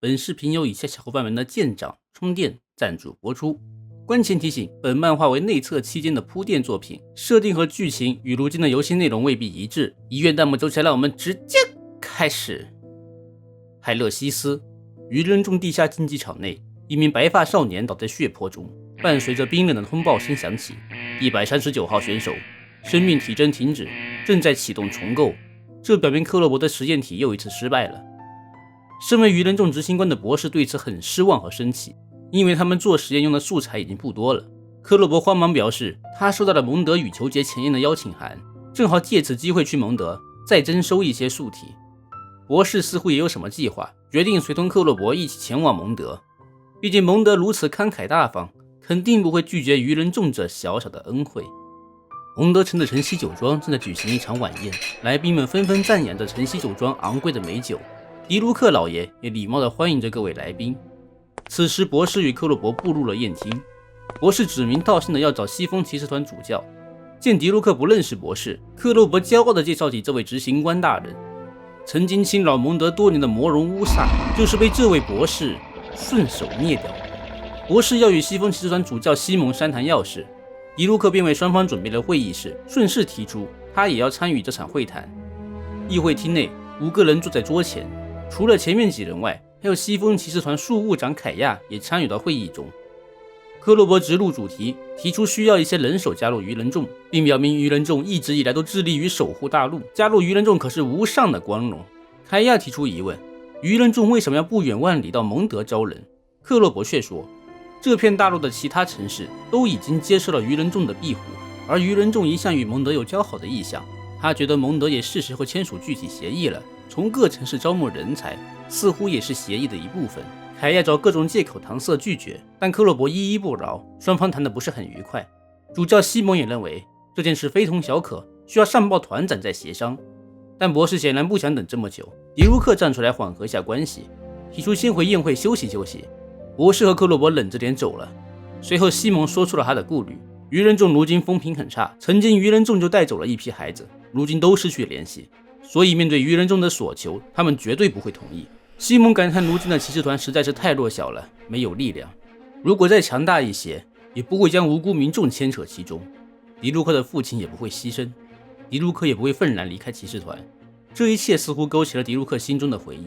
本视频由以下小伙伴们的舰长充电赞助播出。关前提醒，本漫画为内测期间的铺垫作品，设定和剧情与如今的游戏内容未必一致。遗愿弹幕走起来，让我们直接开始。海勒西斯，鱼人众地下竞技场内，一名白发少年倒在血泊中，伴随着冰冷的通报声响起。139号选手，生命体征停止，正在启动重构。这表明克洛伯的实验体又一次失败了。身为鱼人众执行官的博士对此很失望和生气，因为他们做实验用的素材已经不多了。克洛伯慌忙表示，他收到了蒙德羽球节前夜的邀请函，正好借此机会去蒙德再征收一些素体。博士似乎也有什么计划，决定随同克洛伯一起前往蒙德。毕竟蒙德如此慷慨大方，肯定不会拒绝鱼人众这小小的恩惠。蒙德城的晨曦酒庄正在举行一场晚宴，来宾们纷纷赞扬着晨曦酒庄昂贵的美酒。迪卢克老爷也礼貌地欢迎着各位来宾。此时博士与克洛伯步入了宴厅，博士指名道姓的要找西风骑士团主教。见迪卢克不认识博士，克洛伯骄傲地介绍起这位执行官大人。曾经侵扰蒙德多年的魔容乌萨，就是被这位博士顺手灭掉。博士要与西风骑士团主教西蒙商谈要事，迪卢克便为双方准备了会议室，顺势提出他也要参与这场会谈。议会厅内，5个人坐在桌前，除了前面几人外，还有西风骑士团庶务长凯亚也参与到会议中。克洛伯直入主题，提出需要一些人手加入鱼人众，并表明鱼人众一直以来都致力于守护大陆，加入鱼人众可是无上的光荣。凯亚提出疑问，鱼人众为什么要不远万里到蒙德招人？克洛伯却说，这片大陆的其他城市都已经接受了鱼人众的庇护，而鱼人众一向与蒙德有交好的意向，他觉得蒙德也是时候签署具体协议了，从各城市招募人才似乎也是协议的一部分。凯亚找各种借口搪塞拒绝，但克洛伯依依不饶，双方谈得不是很愉快。主教西蒙也认为这件事非同小可，需要上报团长再协商，但博士显然不想等这么久。迪卢克站出来缓和一下关系，提出先回宴会休息休息。博士和克洛伯冷着脸走了。随后西蒙说出了他的顾虑，鱼人众如今风评很差，曾经鱼人众就带走了一批孩子，如今都失去联系，所以面对鱼人众的所求，他们绝对不会同意。西蒙感叹如今的骑士团实在是太弱小了，没有力量，如果再强大一些，也不会将无辜民众牵扯其中。迪卢克的父亲也不会牺牲，迪卢克也不会愤然离开骑士团。这一切似乎勾起了迪卢克心中的回忆。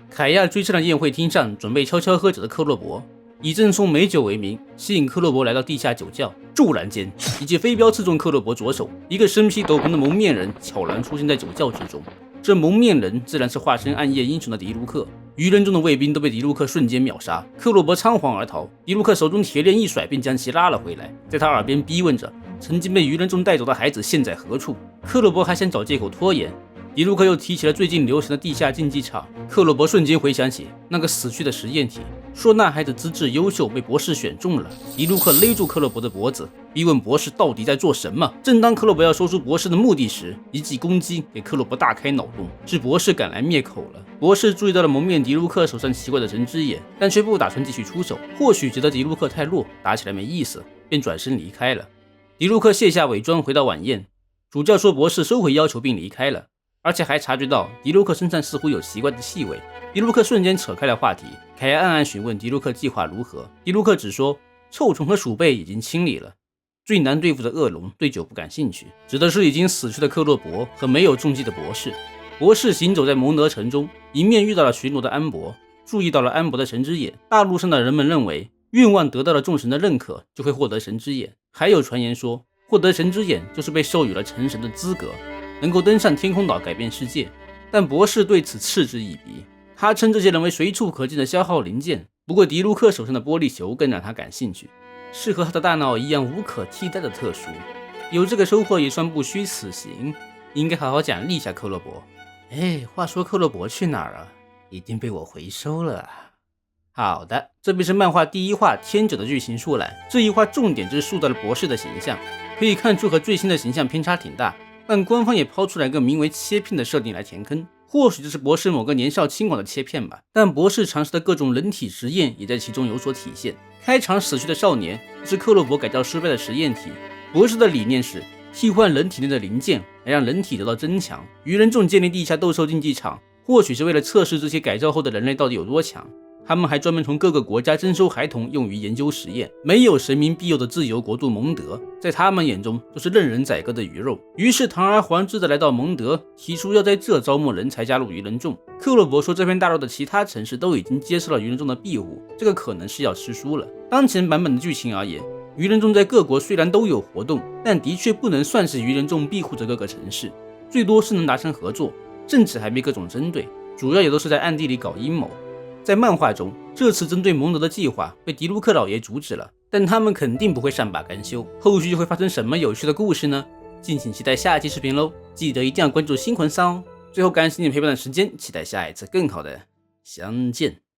凯亚追上了宴会厅上准备悄悄喝酒的克洛伯，以赠送美酒为名，吸引克洛伯来到地下酒窖。骤然间，一记飞镖刺中克洛伯左手，一个身披斗篷的蒙面人悄然出现在酒窖之中。这蒙面人自然是化身暗夜英雄的迪卢克，鱼人中的卫兵都被迪卢克瞬间秒杀，克洛伯仓皇而逃，迪卢克手中铁链一甩便将其拉了回来，在他耳边逼问着曾经被鱼人中带走的孩子现在何处。克洛伯还想找借口拖延，迪卢克又提起了最近流行的地下竞技场。克洛伯瞬间回想起那个死去的实验体，说那孩子资质优秀，被博士选中了。迪卢克勒住克洛伯的脖子，逼问博士到底在做什么。正当克洛伯要说出博士的目的时，一记攻击给克洛伯大开脑洞，是博士赶来灭口了。博士注意到了蒙面迪卢克手上奇怪的神之眼，但却不打算继续出手，或许觉得迪卢克太弱，打起来没意思，便转身离开了。迪卢克卸下伪装，回到晚宴。主教说博士收回要求并离开了，而且还察觉到迪卢克身上似乎有奇怪的气味。迪卢克瞬间扯开了话题，凯亚暗暗询问迪卢克计划如何。迪卢克只说臭虫和鼠辈已经清理了，最难对付的恶龙对酒不感兴趣，指的是已经死去的克洛伯和没有中计的博士。博士行走在蒙德城中，迎面遇到了巡逻的安博，注意到了安博的神之眼。大陆上的人们认为，愿望得到了众神的认可，就会获得神之眼。还有传言说，获得神之眼就是被授予了成神的资格，能够登上天空岛改变世界。但博士对此嗤之以鼻，他称这些人为随处可见的消耗零件。不过迪卢克手上的玻璃球更让他感兴趣，是和他的大脑一样无可替代的特殊。有这个收获也算不虚此行，应该好好奖励一下克洛伯。话说克洛伯去哪儿了？已经被我回收了啊。好的，这便是漫画第1话天者的剧情述览。这一话重点就是塑造了博士的形象，可以看出和最新的形象偏差挺大，但官方也抛出来一个名为切片的设定来填坑，或许这是博士某个年少轻狂的切片吧。但博士尝试的各种人体实验也在其中有所体现。开场死去的少年是克洛伯改造失败的实验体，博士的理念是替换人体内的零件来让人体得到增强。鱼人众建立地下斗兽竞技场，或许是为了测试这些改造后的人类到底有多强。他们还专门从各个国家征收孩童用于研究实验。没有神明庇佑的自由国度蒙德，在他们眼中都是任人宰割的鱼肉。于是堂而皇之的来到蒙德，提出要在这招募人才加入鱼人众。克洛伯说，这片大陆的其他城市都已经接受了鱼人众的庇护，这个可能是要吃书了。当前版本的剧情而言，鱼人众在各国虽然都有活动，但的确不能算是鱼人众庇护着各个城市，最多是能达成合作，政治还被各种针对，主要也都是在暗地里搞阴谋。在漫画中，这次针对蒙德的计划被迪卢克老爷阻止了，但他们肯定不会善罢甘休，后续会发生什么有趣的故事呢？敬请期待下一期视频喽！记得一定要关注星魂3哦。最后感谢你陪伴的时间，期待下一次更好的相见。